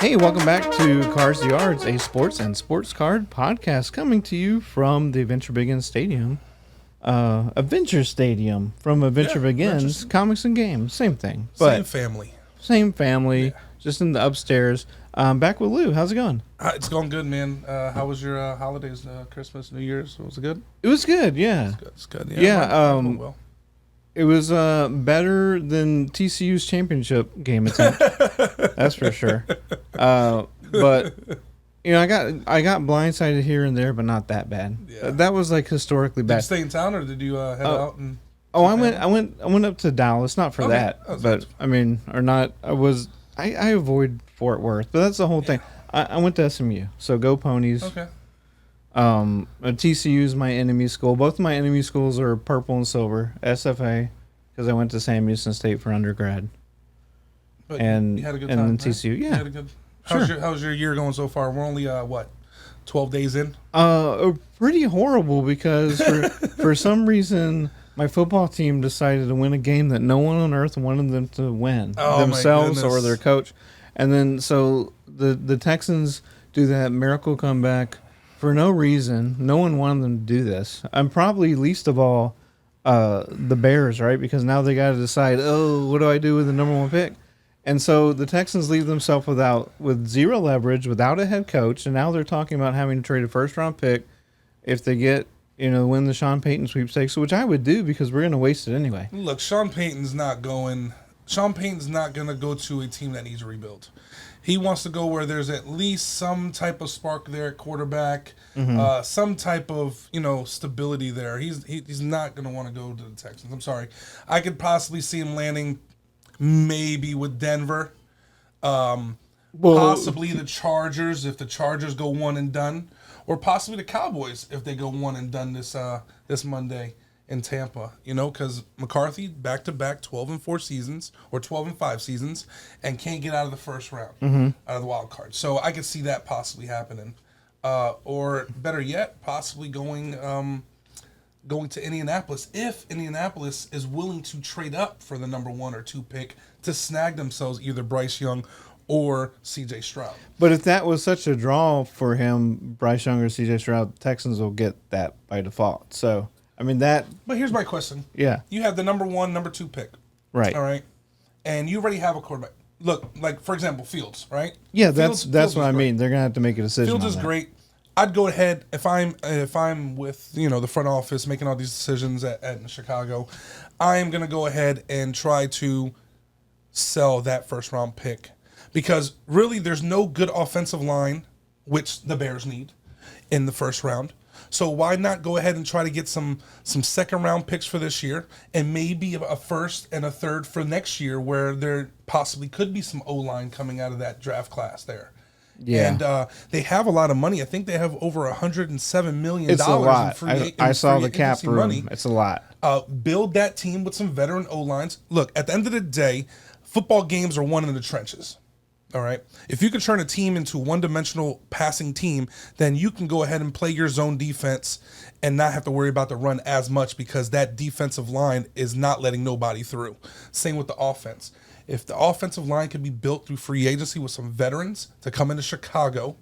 Hey, welcome back to Cars the Yards, a sports and sports card podcast coming to you from the Adventure Begins Stadium. Adventure Stadium from Adventure Begins, comics and games, same thing. But Same family. Yeah. Just in the upstairs. Back with Lou. How's it going? It's going good, man. How was your holidays, Christmas, New Year's? Was it good? It was good, yeah. It's good. Yeah, mine well. It was better than TCU's championship game attempt. That's for sure. But I got blindsided here and there, but not that bad. Yeah. That was like historically bad. Did you stay in town or did you head out and? Oh, I went up to Dallas, not for that, but I mean, or not. I avoid Fort Worth, but that's the whole thing. I went to SMU, so go Ponies. Okay. TCU is my enemy school. Both of my enemy schools are purple and silver. SFA, because I went to Sam Houston State for undergrad. But and you had a good and time, then TCU, yeah. You had a good. Sure. How's your year going so far? We're only 12 days in. Pretty horrible because for some reason my football team decided to win a game that no one on earth wanted them to win, themselves or their coach. And then so the Texans do that miracle comeback for no reason. No one wanted them to do this. I'm probably least of all the Bears, right? Because now they got to decide, what do I do with the number one pick? And so the Texans leave themselves with zero leverage, without a head coach, and now they're talking about having to trade a first-round pick if they get, win the Sean Payton sweepstakes, which I would do because we're going to waste it anyway. Look, Sean Payton's not going to go to a team that needs a rebuild. He wants to go where there's at least some type of spark there at quarterback, some type of stability there. He's not going to want to go to the Texans. I'm sorry. I could possibly see him landing maybe with Denver, possibly the Chargers if the Chargers go one and done, or possibly the Cowboys if they go one and done this Monday in Tampa. Because McCarthy back-to-back 12-4 seasons or 12-5 seasons and can't get out of the first round, out of the wild card. So I could see that possibly happening, or better yet, possibly going to Indianapolis if Indianapolis is willing to trade up for the number 1 or 2 pick to snag themselves either Bryce Young or C.J. Stroud. But if that was such a draw for him, Bryce Young or C.J. Stroud, Texans will get that by default. So, I mean that. But here's my question. Yeah. You have the number 1, number 2 pick. Right. All right. And you already have a quarterback. Look, like, for example, Fields, right? Yeah, that's what I mean. They're going to have to make a decision. Fields is great. I'd go ahead if I'm with the front office making all these decisions at Chicago. I am going to go ahead and try to sell that first round pick because really there's no good offensive line, which the Bears need in the first round. So why not go ahead and try to get some second round picks for this year and maybe a first and a third for next year, where there possibly could be some O-line coming out of that draft class there. Yeah, and they have a lot of money. I think they have over $107 million. It's a lot. I saw the cap room. Money. It's a lot. Build that team with some veteran O-lines. Look, at the end of the day, football games are won in the trenches. All right. If you can turn a team into a one-dimensional passing team, then you can go ahead and play your zone defense and not have to worry about the run as much because that defensive line is not letting nobody through. Same with the offense. If the offensive line could be built through free agency with some veterans to come into Chicago,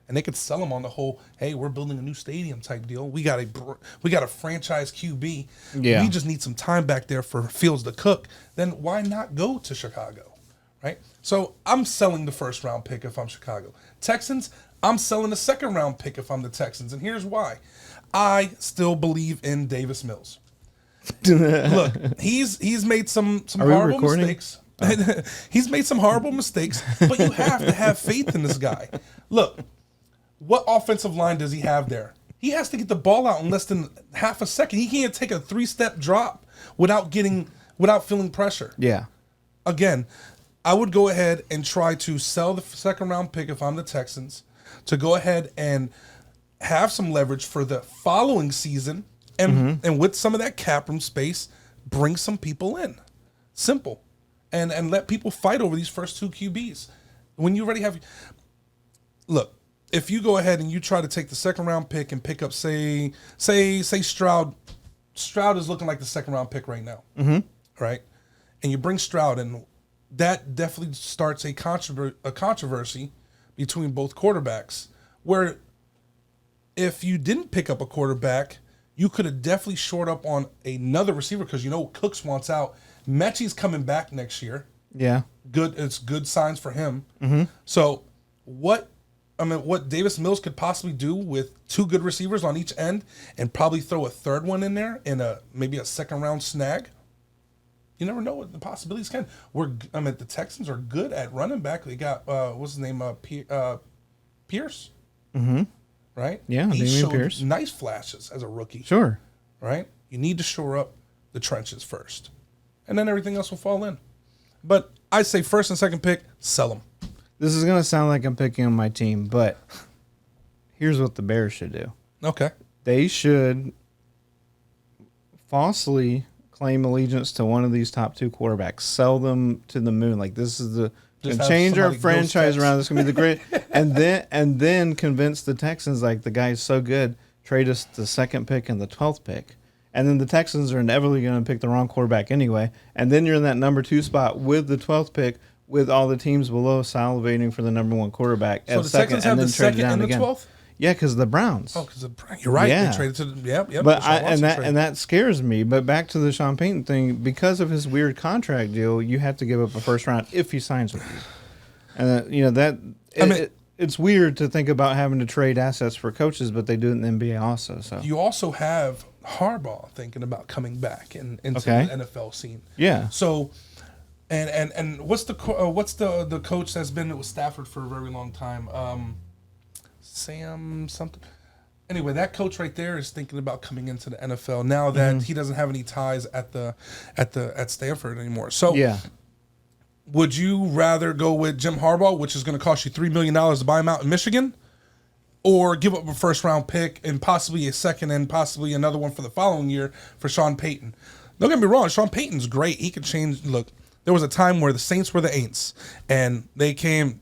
and they could sell them on the whole, hey, we're building a new stadium type deal. We got a franchise QB. Yeah. We just need some time back there for Fields to cook. Then why not go to Chicago, right? So I'm selling the first round pick if I'm Chicago. Texans, I'm selling the second round pick if I'm the Texans, and here's why. I still believe in Davis Mills. Look, he's made some horrible mistakes. He's made some horrible mistakes, but you have to have faith in this guy. Look, what offensive line does he have there? He has to get the ball out in less than half a second. He can't take a 3-step drop without feeling pressure. Yeah. Again, I would go ahead and try to sell the second round pick if I'm the Texans to go ahead and have some leverage for the following season and with some of that cap room space, bring some people in. Simple. And let people fight over these first 2 QBs. When you already have... Look, if you go ahead and you try to take the second round pick and pick up, say Stroud. Stroud is looking like the second round pick right now. Right? And you bring Stroud in, that definitely starts a controversy between both quarterbacks. Where if you didn't pick up a quarterback, you could have definitely shored up on another receiver because Cooks wants out. Mechie's coming back next year. Yeah. Good. It's good signs for him. Mm-hmm. So what Davis Mills could possibly do with 2 good receivers on each end and probably throw a third one in there and maybe a second round snag. You never know what the possibilities can. The Texans are good at running back. They got what's his name? Pierce. Mm-hmm. Right? Yeah, he showed Pierce. Nice flashes as a rookie. Sure. Right? You need to shore up the trenches first. And then everything else will fall in. But I say first and second pick, sell them. This is going to sound like I'm picking on my team, but here's what the Bears should do. Okay. They should falsely claim allegiance to one of these top 2 quarterbacks. Sell them to the moon. Like, this is the change our franchise around. This is going to be the great. and then convince the Texans, like, the guy's so good, trade us the 2nd pick and the 12th pick. And then the Texans are inevitably going to pick the wrong quarterback anyway. And then you're in that number 2 spot with the 12th pick, with all the teams below salivating for the number 1 quarterback. So the Texans have the 2nd and the 12th? Yeah, because the Browns. Oh, because you're right. Yeah. They traded to the yep. But that scares me. But back to the Sean Payton thing, because of his weird contract deal, you have to give up a first round if he signs with you. And it's weird to think about having to trade assets for coaches, but they do it in the NBA also. So you also have Harbaugh thinking about coming back into the NFL scene. Yeah. So, and what's the coach that's been with Stafford for a very long time? Sam something. Anyway, that coach right there is thinking about coming into the NFL now that he doesn't have any ties at Stanford anymore. So, yeah. Would you rather go with Jim Harbaugh, which is going to cost you $3 million to buy him out in Michigan, or give up a first-round pick and possibly a second and possibly another one for the following year for Sean Payton? Don't get me wrong, Sean Payton's great. He can change. Look, there was a time where the Saints were the Aints, and they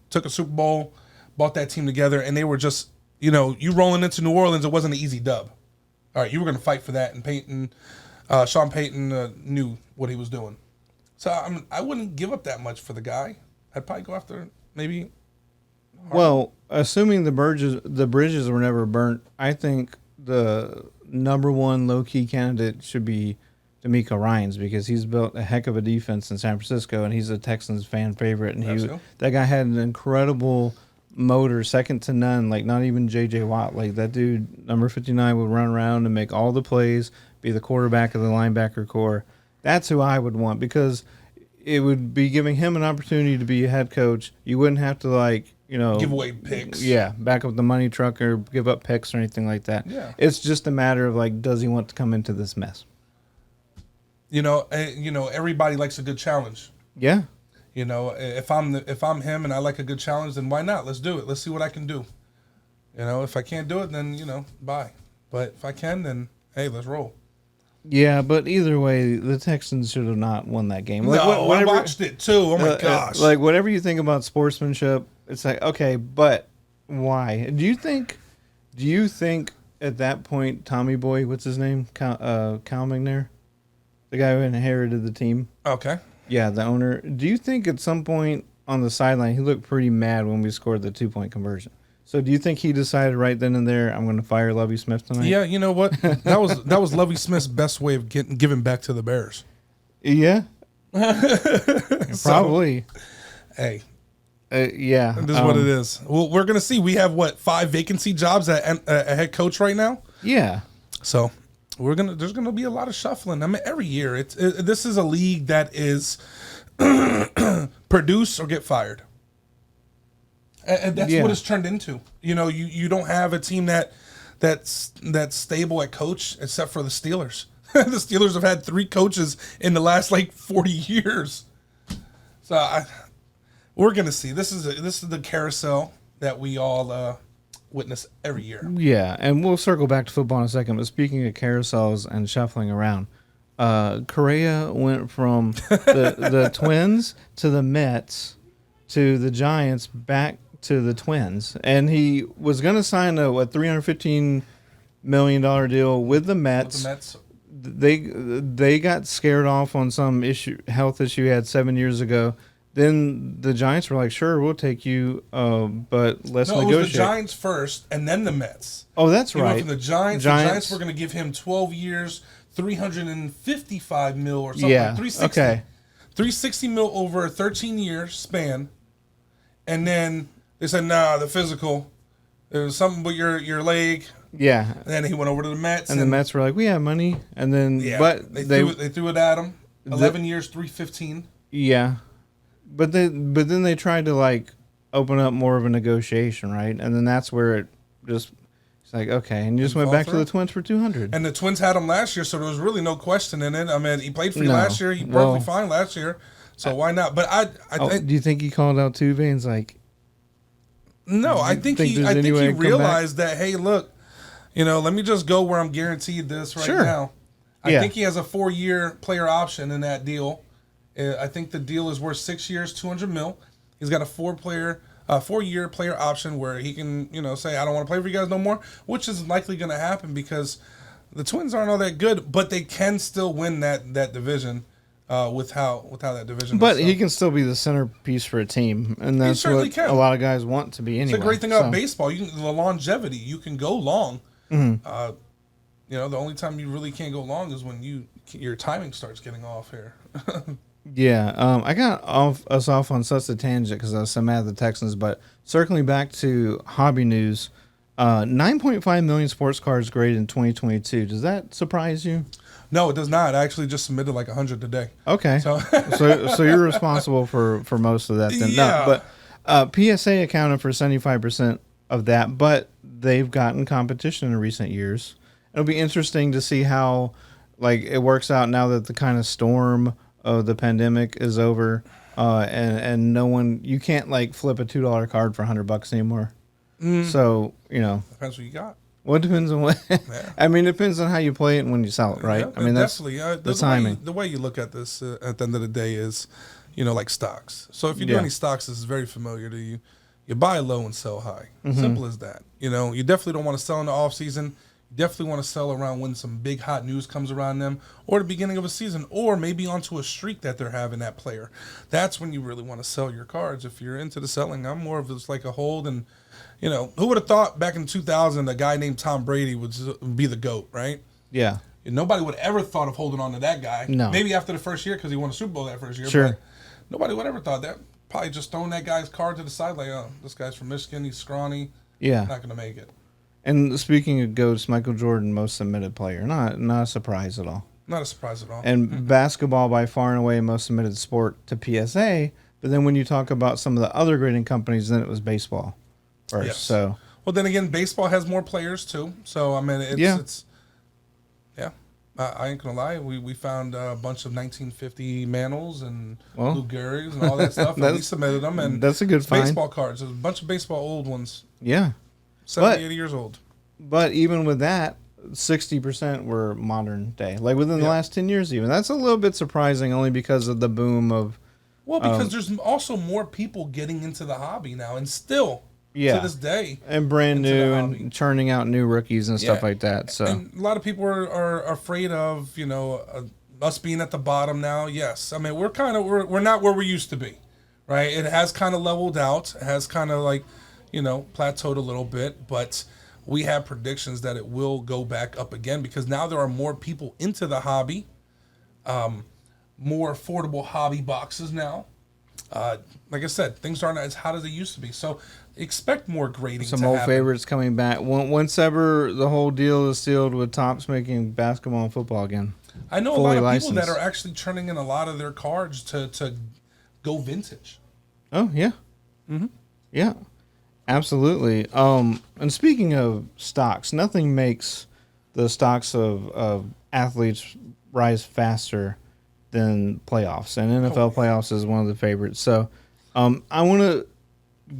took a Super Bowl, bought that team together, and they were just, you rolling into New Orleans, it wasn't an easy dub. All right, you were going to fight for that, and Sean Payton knew what he was doing. So I wouldn't give up that much for the guy. I'd probably go after maybe. Well, assuming the bridges were never burnt, I think the number 1 low-key candidate should be D'Amico Ryans, because he's built a heck of a defense in San Francisco, and he's a Texans fan favorite. And that guy had an incredible motor, second to none, like not even J.J. Watt. Like, that dude, number 59, would run around and make all the plays, be the quarterback of the linebacker core. That's who I would want, because it would be giving him an opportunity to be a head coach. You wouldn't have to, give away picks. Yeah, back up the money truck or give up picks or anything like that. Yeah. It's just a matter of, does he want to come into this mess? Everybody likes a good challenge. Yeah. If I'm him and I like a good challenge, then why not? Let's do it. Let's see what I can do. If I can't do it, then, bye. But if I can, then, hey, let's roll. Yeah, but either way, the Texans should have not won that game. I watched it too. Oh my gosh! Whatever you think about sportsmanship, it's like, okay, but why? Do you think at that point, Tommy Boy, what's his name, Cal McNair, the guy who inherited the team? Okay. Yeah, the owner. Do you think at some point on the sideline he looked pretty mad when we scored the 2-point conversion? So do you think he decided right then and there, I'm going to fire Lovie Smith tonight? Yeah, you know what? That was Lovie Smith's best way of giving back to the Bears. Yeah. Probably. Hey. Yeah. This is what it is. Well, we're going to see. We have, 5 vacancy jobs at head coach right now? Yeah. So there's going to be a lot of shuffling. I mean, every year. This is a league that is produce or get fired. And that's what it's turned into. You don't have a team that's stable at coach except for the Steelers. The Steelers have had 3 coaches in the last 40 years. So we're gonna see. This is the carousel that we all witness every year. Yeah, and we'll circle back to football in a second. But speaking of carousels and shuffling around, Correa went from the Twins to the Mets to the Giants back to the Twins, and he was going to sign a $315 million deal with the Mets. They got scared off on some health issue he had 7 years ago. then the Giants were like, "Sure, we'll take you, but let's negotiate." It was the Giants first, and then the Mets. Oh, that's he right. Went from the Giants. The Giants were going to give him 12 years, $355 million or something. Yeah. 360. Okay. $360 million over a 13-year span, and then they said, "Nah, the physical. There was something with your leg." Yeah. And then he went over to the Mets, and the Mets were like, "We have money," and then but they threw it at him. 11 years, 315. Yeah. But then they tried to like open up more of a negotiation, right? And then that's where it's like, okay, and you just went back to the Twins for 200. And the Twins had him last year, so there was really no question in it. I mean, he played for you last year. He perfectly fine last year, so why not? But I do you think he called out Tuve and like? No, I think he realized that. Hey, look, let me just go where I'm guaranteed this now. I think he has a 4-year player option in that deal. I think the deal is worth 6 years, $200 million. He's got a 4-year player option where he can, say, I don't want to play for you guys no more, which is likely going to happen because the Twins aren't all that good, but they can still win that division with how that division but is. But he can still be the centerpiece for a team, and that's what a lot of guys want to be anyway. It's a great thing about baseball. The longevity. You can go long. Mm-hmm. The only time you really can't go long is when your timing starts getting off here. Yeah, I got us off on such a tangent because I was so mad at the Texans. But circling back to hobby news, 9.5 million sports cards graded in 2022. Does that surprise you? No, it does not. I actually just submitted like 100 today. Okay, so you're responsible for most of that then. Yeah. No, but PSA accounted for 75% of that, but they've gotten competition in recent years. It'll be interesting to see how it works out now that the kind of storm of the pandemic is over, and you can't flip a $2 card for $100 anymore. So depends what you got. Well, it depends on what. Yeah. I mean, it depends on how you play it and when you sell it, right? Yeah, I mean, that's definitely the timing. The way you look at this at the end of the day is, like stocks. So if you do any stocks, this is very familiar to you. You buy low and sell high. Mm-hmm. Simple as that. You definitely don't want to sell in the off season. You definitely want to sell around when some big hot news comes around them, or the beginning of a season, or maybe onto a streak that they're having that player. That's when you really want to sell your cards. If you're into the selling, I'm more of just like a hold. And who would have thought back in 2000 a guy named Tom Brady would be the GOAT, right? Yeah. And nobody would ever thought of holding on to that guy. No. Maybe after the first year because he won a Super Bowl that first year. Sure. But nobody would ever thought that. Probably just throwing that guy's card to the side like, oh, this guy's from Michigan. He's scrawny. Yeah. Not going to make it. And speaking of GOATs, Michael Jordan, most submitted player. Not a surprise at all. Not a surprise at all. And basketball, by far and away, most submitted sport to PSA. But then when you talk about some of the other grading companies, then it was baseball first. Yes. So, well, then again, baseball has more players too. So I mean, it's I ain't gonna lie. We found a bunch of 1950 Manels and Lou Gehrig's and all that stuff, and we submitted them. And that's a good find. Baseball cards. There's a bunch of baseball old ones. Yeah. 70, 80 years old. But even with that, 60% were modern day. Like within the last 10 years even. That's a little bit surprising only because of the boom of... Well, because there's also more people getting into the hobby now and still, to this day. And brand new and churning out new rookies and stuff like that. So and a lot of people are afraid of, us being at the bottom now. Yes. I mean, we're not where we used to be, right? It has kind of leveled out. It has kind of plateaued a little bit, but we have predictions that it will go back up again because now there are more people into the hobby, more affordable hobby boxes now. Like I said, things aren't as hot as they used to be, so expect more grading. Some old favorites coming back. Once ever the whole deal is sealed with Topps making basketball and football again. I know a lot of people that are actually turning in a lot of their cards to go vintage. Oh, yeah. Mm-hmm. Yeah. Absolutely. And speaking of stocks, nothing makes the stocks of athletes rise faster than playoffs. And NFL playoffs is one of the favorites. So I want to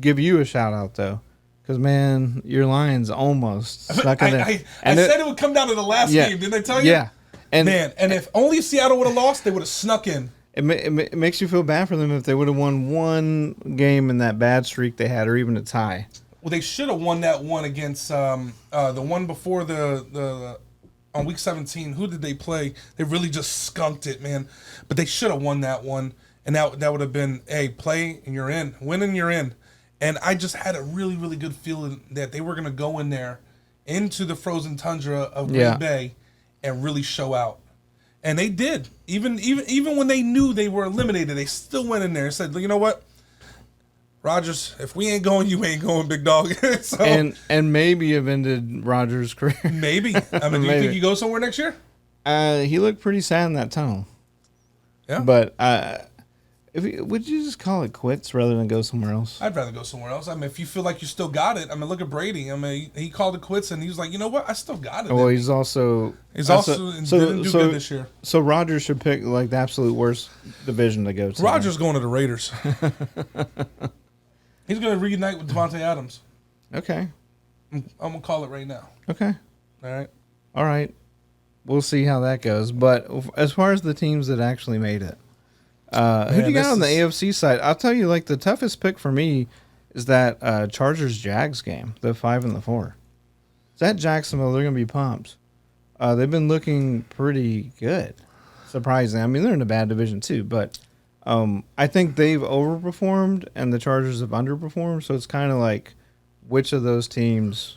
give you a shout out, though, because, man, your Lions almost stuck in there. I said it would come down to the last game. Didn't I tell you? Yeah. And if only Seattle would have lost, they would have snuck in. It makes you feel bad for them if they would have won one game in that bad streak they had, or even a tie. Well, they should have won that one against the one before the on week 17. Who did they play? They really just skunked it, man. But they should have won that one. And that would have been, hey, play and you're in, win and you're in. And I just had a really, really good feeling that they were going to go in there into the frozen tundra of Green Bay and really show out. And they did. Even when they knew they were eliminated, they still went in there and said, you know what? Rodgers, if we ain't going, you ain't going, big dog. So, and maybe have ended Rodgers' career. Maybe. I mean, do you think he goes somewhere next year? He looked pretty sad in that tunnel. Yeah. But would you just call it quits rather than go somewhere else? I'd rather go somewhere else. I mean, if you feel like you still got it, I mean, look at Brady. I mean, he called it quits, and he was like, you know what? I still got it. Well, he's also didn't do good this year. So Rodgers should pick like the absolute worst division to go to. Rodgers going to the Raiders. He's going to reunite with Devontae Adams. Okay. I'm going to call it right now. Okay. All right. We'll see how that goes. But as far as the teams that actually made it, who do you got on the AFC side? I'll tell you, like, the toughest pick for me is that Chargers-Jags game, the 5 and the 4. Is that Jacksonville? They're going to be pumped. They've been looking pretty good, surprisingly. I mean, they're in a bad division too, but I think they've overperformed and the Chargers have underperformed. So it's kind of like, which of those teams?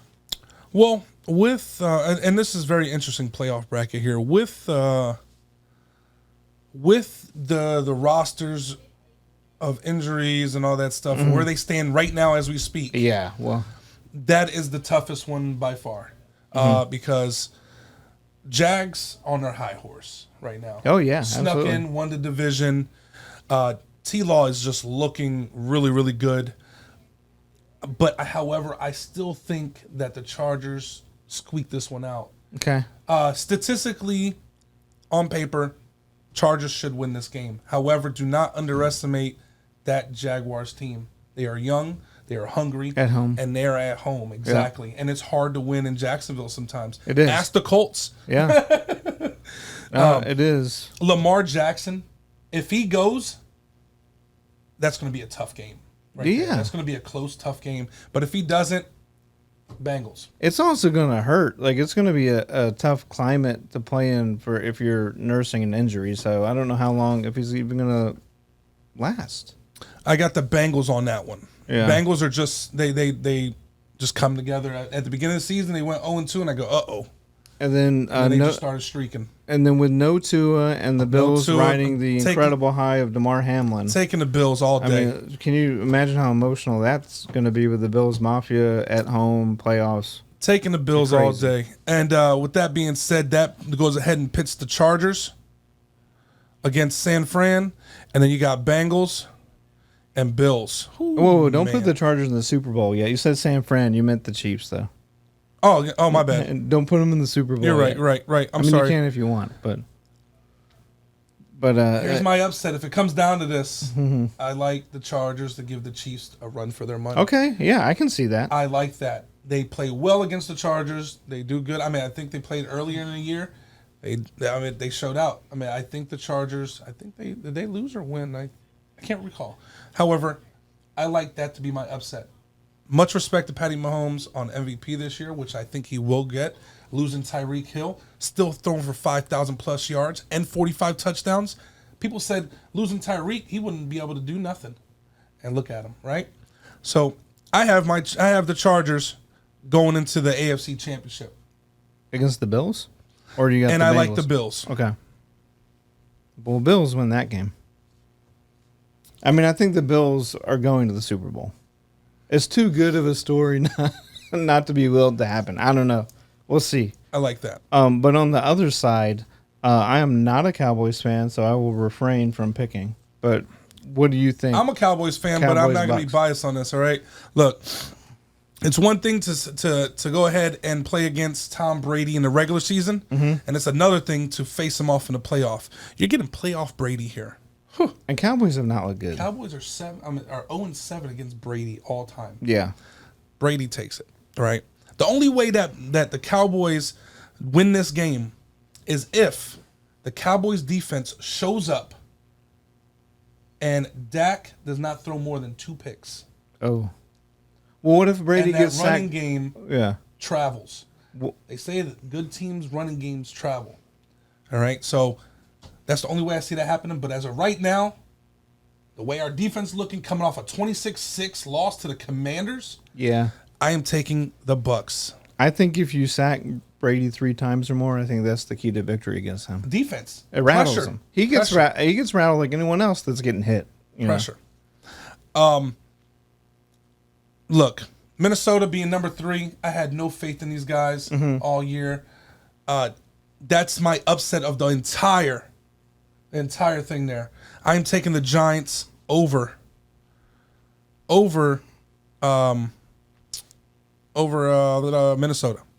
Well, with and this is very interesting playoff bracket here with the rosters of injuries and all that stuff, and where they stand right now as we speak. Yeah, well, that is the toughest one by far, because Jags on their high horse right now. Oh yeah, snuck absolutely. in, won the division. T-Law is just looking really, really good. But however, I still think that the Chargers squeaked this one out. Okay. Statistically, on paper, Chargers should win this game. However, do not underestimate that Jaguars team. They are young, they are hungry, at home, and they're at home. Exactly. Yeah. And it's hard to win in Jacksonville sometimes. It is. Ask the Colts. Yeah. It is. Lamar Jackson, if he goes, that's going to be a tough game. Right there. That's going to be a close, tough game. But if he doesn't, Bengals. It's also going to hurt. Like, it's going to be a tough climate to play in for if you're nursing an injury. So I don't know how long, if he's even going to last. I got the Bengals on that one. Yeah. Bengals are just, they just come together. At the beginning of the season, they went 0-2, and I go, uh-oh. And then they just started streaking. And then with no Tua and the Bills riding the incredible high of DeMar Hamlin. Taking the Bills all day. I mean, can you imagine how emotional that's going to be with the Bills Mafia at home playoffs? Taking the Bills all day. And with that being said, that goes ahead and pits the Chargers against San Fran. And then you got Bengals and Bills. Ooh, whoa, don't put the Chargers in the Super Bowl yet. You said San Fran. You meant the Chiefs, though. Oh, my bad. Don't put them in the Super Bowl. You're right, yet. right. I'm sorry. sorry. You can if you want, but here's my upset. If it comes down to this, I like the Chargers to give the Chiefs a run for their money. Okay, yeah, I can see that. I like that. They play well against the Chargers. They do good. I mean, I think they played earlier in the year. They showed out. I mean, I think the Chargers. Did they lose or win? I can't recall. However, I like that to be my upset. Much respect to Patty Mahomes on MVP this year, which I think he will get. Losing Tyreek Hill, still throwing for 5,000 plus yards and 45 touchdowns. People said losing Tyreek, he wouldn't be able to do nothing. And look at him, right? So I have the Chargers going into the AFC Championship against the Bills, or do you got? And the I Bengals? like the Bills. Okay. Well, Bills win that game. I mean, I think the Bills are going to the Super Bowl. It's too good of a story not to be willed to happen. I don't know. We'll see. I like that. But on the other side, I am not a Cowboys fan, so I will refrain from picking. But what do you think? I'm a Cowboys fan, but I'm not going to be biased on this, all right? Look, it's one thing to go ahead and play against Tom Brady in the regular season, and it's another thing to face him off in the playoff. You're getting playoff Brady here. And Cowboys have not looked good. Cowboys are 0-7 against Brady all time. Yeah, Brady takes it. Right. The only way that the Cowboys win this game is if the Cowboys defense shows up and Dak does not throw more than 2 picks. Oh, well, what if Brady gets sacked? Running sacked? Game travels. Well, they say that good teams' running games travel. All right, so. That's the only way I see that happening. But as of right now, the way our defense is looking, coming off a 26-6 loss to the Commanders, yeah, I am taking the Bucks. I think if you sack Brady 3 times or more, I think that's the key to victory against him. Defense. It rattles him. He gets rattled like anyone else that's getting hit. Pressure. Look, Minnesota being number 3, I had no faith in these guys all year. That's my upset of the entire thing there. I'm taking the Giants over Minnesota.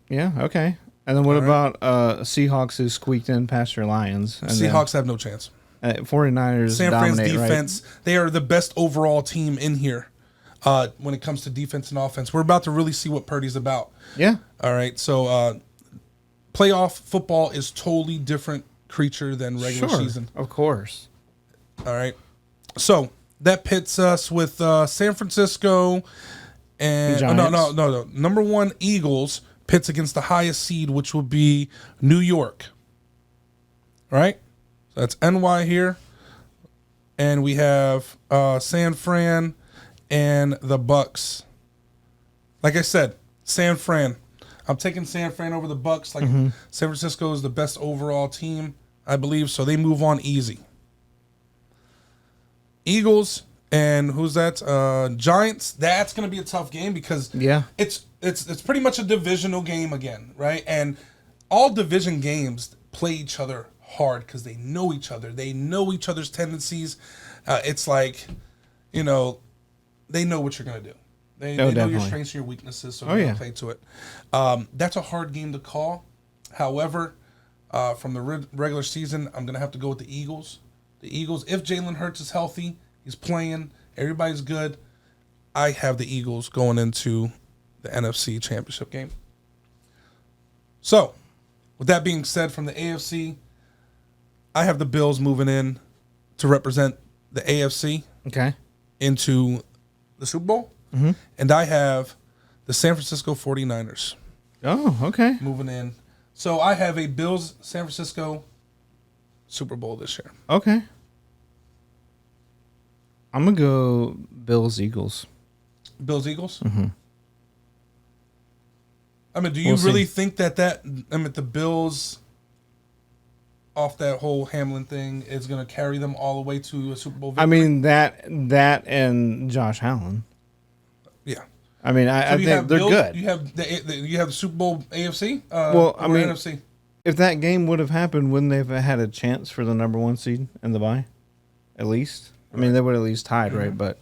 Yeah, okay. And then what about Seahawks who squeaked in past your Lions? And Seahawks have no chance. 49ers San Fran's defense, right? They they are the best overall team in here when it comes to defense and offense. We're about to really see what Purdy's about. Yeah. All right, so playoff football is totally different creature than regular season. Of course. All right. So that pits us with San Francisco and no. Number 1 Eagles pits against the highest seed, which will be New York. All right. So that's NY here, and we have San Fran and the Bucks. Like I said, San Fran. I'm taking San Fran over the Bucks. Like San Francisco is the best overall team, I believe, so they move on easy. Eagles and who's that? Giants. That's going to be a tough game because it's pretty much a divisional game again, right? And all division games play each other hard because they know each other. They know each other's tendencies. It's like, they know what you're going to do. They know your strengths and your weaknesses, so they're going to play to it. That's a hard game to call. However, from the regular season, I'm going to have to go with the Eagles. The Eagles, if Jalen Hurts is healthy, he's playing, everybody's good, I have the Eagles going into the NFC Championship game. So, with that being said, from the AFC, I have the Bills moving in to represent the AFC into the Super Bowl. Mm-hmm. And I have the San Francisco 49ers. Oh, okay. Moving in. So I have a Bills San Francisco Super Bowl this year. Okay. I'm going to go Bills Eagles. Bills Eagles? Mm-hmm. I mean, do you really think that the Bills off that whole Hamlin thing is going to carry them all the way to a Super Bowl victory? I mean, that and Josh Allen. Yeah. I mean, I think they're good. You have the Super Bowl AFC? NFC? If that game would have happened, wouldn't they have had a chance for the number 1 seed in the bye? At least? I mean, they would have at least tied, right? But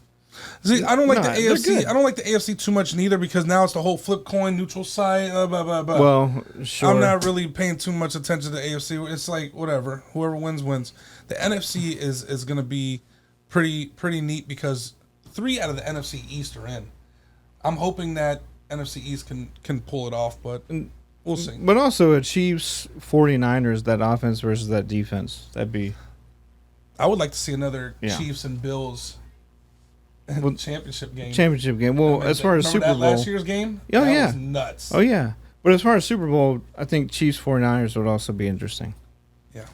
see, I don't like the AFC. I don't like the AFC too much neither because now it's the whole flip coin, neutral side, blah, blah, blah. Well, sure. I'm not really paying too much attention to the AFC. It's like, whatever. Whoever wins, wins. The NFC is going to be pretty neat because 3 out of the NFC East are in. I'm hoping that NFC East can pull it off, but we'll see. But also a Chiefs 49ers, that offense versus that defense. That'd be... I would like to see another Chiefs and Bills championship game. Championship game. Well, as far as Super Bowl, last year's game? Oh, that was nuts. Oh, yeah. But as far as Super Bowl, I think Chiefs 49ers would also be interesting. Yeah.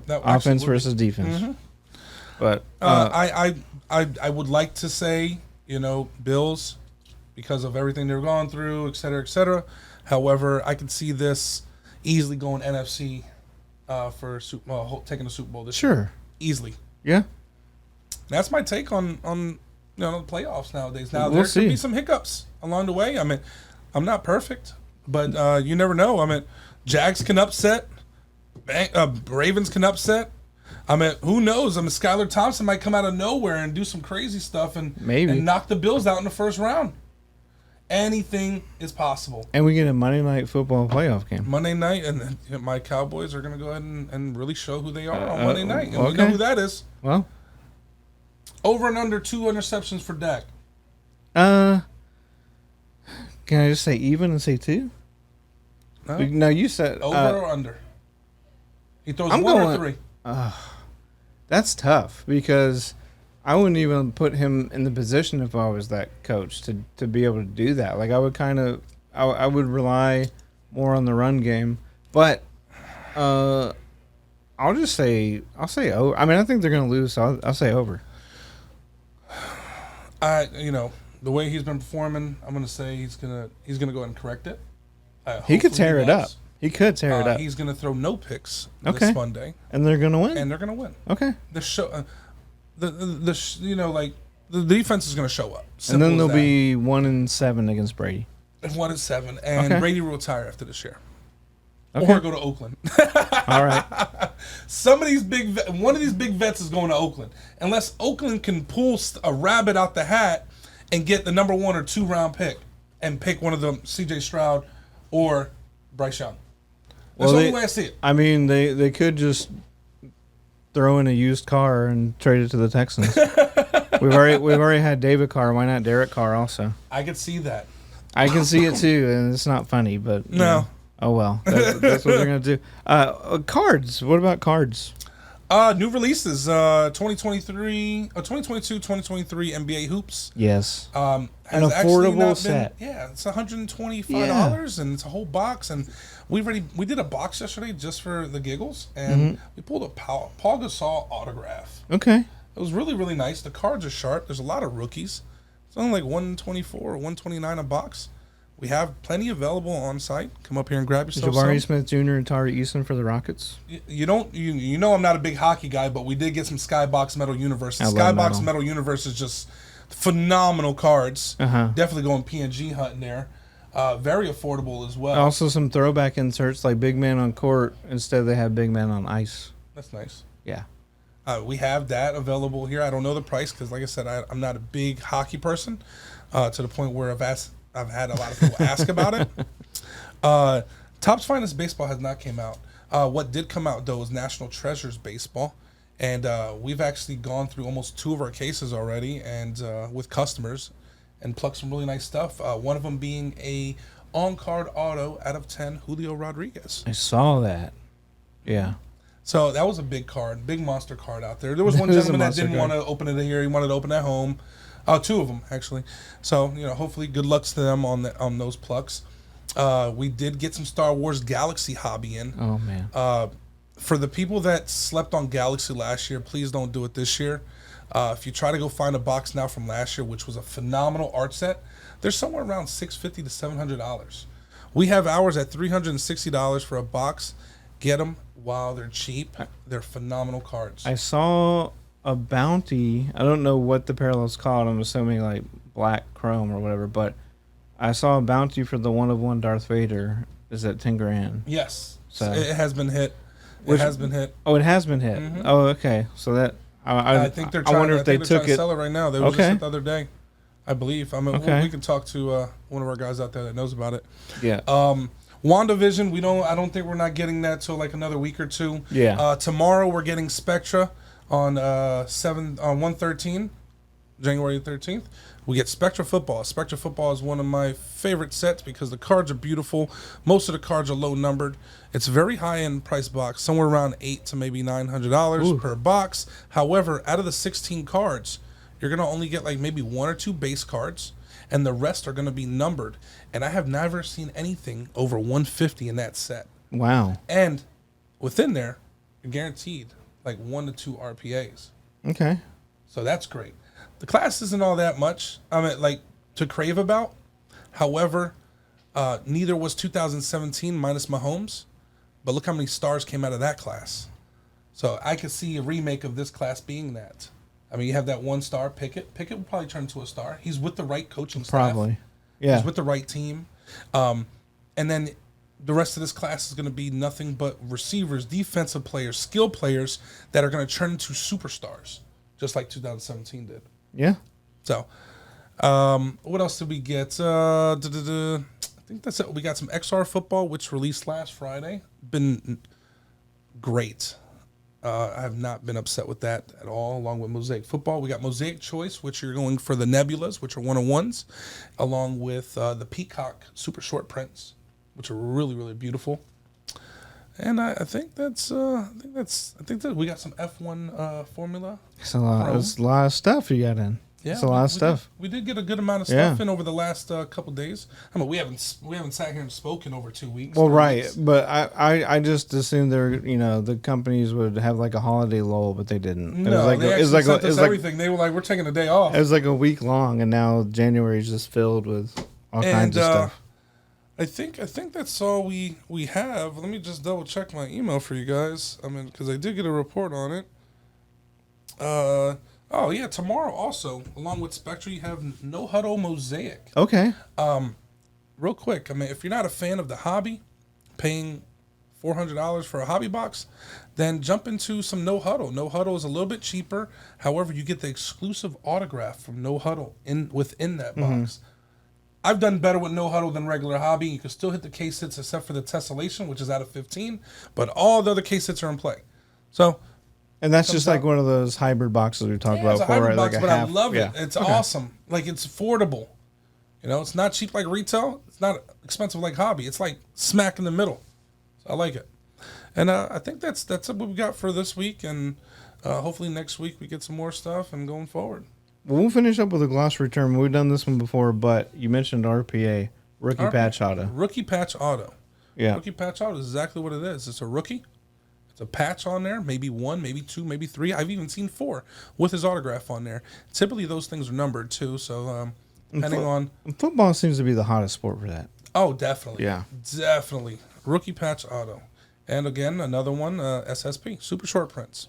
Offense versus defense. Mm-hmm. But I would like to say, Bills because of everything they've gone through, et cetera, et cetera. However, I can see this easily going NFC for taking the Super Bowl this year. Easily. Yeah. That's my take on the playoffs nowadays. Now, there could be some hiccups along the way. I mean, I'm not perfect, but you never know. I mean, Jags can upset. Ravens can upset. I mean, who knows? I mean, Skylar Thompson might come out of nowhere and do some crazy stuff and knock the Bills out in the first round. Anything is possible. And we get a Monday Night Football playoff game. Monday night, and my Cowboys are going to go ahead and really show who they are on Monday night. And we know who that is. Well. Over and under 2 interceptions for Dak. Can I just say even and say 2? No, you said... Over or under? He throws 1 or 3. That's tough because... I wouldn't even put him in the position if I was that coach to be able to do that. Like I would I would rely more on the run game. But I'll say over. I mean, I think they're going to lose, so I'll say over. The way he's been performing, I'm gonna say he's gonna go ahead and correct it. He could tear it up. He could tear it up. He's gonna throw no picks this Monday, and they're gonna win. Okay. The defense is gonna show up. And then they'll be 1-7 against Brady. 1-7, and Brady will retire after this year. Okay. Or go to Oakland. All right. One of these big vets is going to Oakland. Unless Oakland can pull a rabbit out the hat and get the number 1 or 2 round pick and pick one of them, C.J. Stroud or Bryce Young. That's the only way I see it. I mean, they could just throw in a used car and trade it to the Texans. we've already had David Carr. Why not Derek Carr also? I could see that. I can see it too, and it's not funny, but no. Oh well, that's what they're gonna do. Cards. What about cards? New releases. 2022, 2023 NBA hoops. Yes. An affordable set. It's $125, and it's a whole box. And we did a box yesterday just for the giggles, and we pulled a Paul Gasol autograph. Okay. It was really, really nice. The cards are sharp. There's a lot of rookies. It's only like $124 or $129 a box. We have plenty available on site. Come up here and grab yourself Jabari Smith Jr. and Tari Eason for the Rockets. You know I'm not a big hockey guy, but we did get some Skybox Metal Universe. Skybox Metal Universe is just phenomenal cards. Definitely going PNG hunting there. Very affordable as well. Also some throwback inserts like Big Man on Court. Instead they have Big Man on Ice. That's nice. Yeah. We have that available here. I don't know the price because, like I said, I'm not a big hockey person to the point where I've had a lot of people ask about it. Topps Finest Baseball has not came out. What did come out, though, is National Treasures Baseball. And we've actually gone through almost 2 of our cases already and with customers and plucked some really nice stuff. One of them being a on-card auto out of 10, Julio Rodriguez. I saw that. Yeah. So that was a big card, big monster card out there. There was one gentleman that didn't want to open it here. He wanted to open it at home. 2 of them, actually. So, hopefully good luck to them on those plucks. We did get some Star Wars Galaxy hobby in. Oh, man. For the people that slept on Galaxy last year, please don't do it this year. If you try to go find a box now from last year, which was a phenomenal art set, they're somewhere around $650 to $700. We have ours at $360 for a box. Get them while they're cheap. They're phenomenal cards. I saw a bounty. I don't know what the parallel's called. I'm assuming like black chrome or whatever, but I saw a bounty for the 1-of-1 Darth Vader is at $10,000. Yes. So it has been hit. Oh, it has been hit. Mm-hmm. Oh, okay. So that I think they're trying. I wonder if they took it. Sell it right now. They were just hit the other day, I believe. I mean, we can talk to one of our guys out there that knows about it. Yeah. WandaVision. I don't think we're not getting that till like another week or 2. Yeah. Tomorrow we're getting Spectra on 1/13, January 13th. We get Spectra Football. Spectra Football is one of my favorite sets because the cards are beautiful. Most of the cards are low numbered. It's a very high end price box, somewhere around $800 to maybe $900 per box. However, out of the 16 cards, you're gonna only get like maybe 1 or 2 base cards, and the rest are gonna be numbered. And I have never seen anything over 150 in that set. Wow. And within there, you're guaranteed like 1 to 2 RPAs. Okay. So that's great. The class isn't all that much, like to crave about. However, neither was 2017 minus Mahomes. But look how many stars came out of that class. So I could see a remake of this class being that. I mean, you have that 1-star Pickett. Pickett will probably turn into a star. He's with the right coaching staff. Probably. Yeah. He's with the right team. And then the rest of this class is going to be nothing but receivers, defensive players, skill players that are going to turn into superstars, just like 2017 did. Yeah. So, what else did we get? I think that's it. We got some XR football, which released last Friday. Been great. I have not been upset with that at all, along with Mosaic Football. We got Mosaic Choice, which you're going for the Nebulas, which are 1-on-1s, along with the Peacock Super Short Prints, which are really, really beautiful. And I think that's we got some F1 formula. It's a lot of stuff you got in. Yeah, it's a lot of stuff. We did get a good amount of stuff in over the last couple days. I mean, we haven't sat here and spoken over 2 weeks. Well, right, but I just assumed the companies would have like a holiday lull, but they didn't. No, it was like everything. They were like, we're taking a day off. It was like a week long, and now January is just filled with all kinds of stuff. I think that's all we have. Let me just double check my email for you guys. I mean, because I did get a report on it. Oh yeah, tomorrow also, along with Spectre, you have No Huddle Mosaic. Okay. Real quick, I mean, if you're not a fan of the hobby, paying $400 for a hobby box, then jump into some No Huddle. No Huddle is a little bit cheaper. However, you get the exclusive autograph from No Huddle within that box. I've done better with No Huddle than regular hobby. You can still hit the case hits except for the tessellation, which is out of 15, but all the other case hits are in play. So. And that's just like one of those hybrid boxes we talked about before, right? Box, like but I love it. It's awesome. Like, it's affordable. It's not cheap like retail. It's not expensive like hobby. It's like smack in the middle. So I like it. And I think that's what we got for this week. And hopefully next week we get some more stuff and going forward. Well, we'll finish up with a glossary term. We've done this one before, but you mentioned RPA, Rookie Patch Auto. Rookie Patch Auto. Yeah. Rookie Patch Auto is exactly what it is. It's a rookie. A patch on there, maybe 1, maybe 2, maybe 3. I've even seen 4 with his autograph on there. Typically, those things are numbered too. So, depending on football, seems to be the hottest sport for that. Oh, definitely. Yeah, definitely. Rookie Patch Auto, and again another one, SSP, super short prints,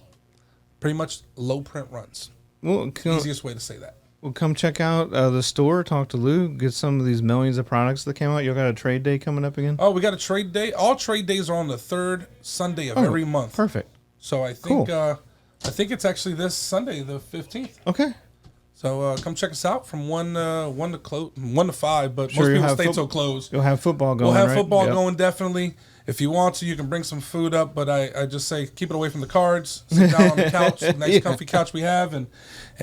pretty much low print runs. Well, easiest way to say that. Well, come check out the store, talk to Lou, get some of these millions of products that came out. You got a trade day coming up again? Oh, we got a trade day. All trade days are on the 3rd Sunday of every month. Perfect. So I think I think it's actually this Sunday, the 15th. Okay. So come check us out from 1 to 5, but most people stay till close. You'll have football going. We'll have football going, definitely. If you want to, you can bring some food up, but I just say keep it away from the cards. Sit down on the couch, nice comfy couch we have, and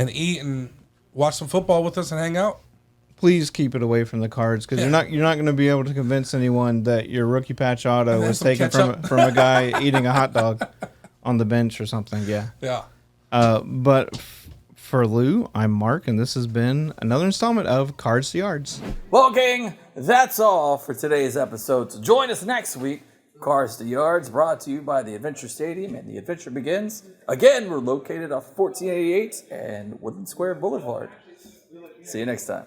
eat and watch some football with us and hang out. Please keep it away from the cards, because you're not going to be able to convince anyone that your Rookie Patch Auto was taken from a guy eating a hot dog on the bench or something. Yeah. But for Lou, I'm Mark, and this has been another installment of Cards to Yards. Well, gang, that's all for today's episode. So join us next week. Cards to Yards, brought to you by the Adventure Stadium, and the adventure begins. Again, we're located off 1488 and Woodland Square Boulevard. See you next time.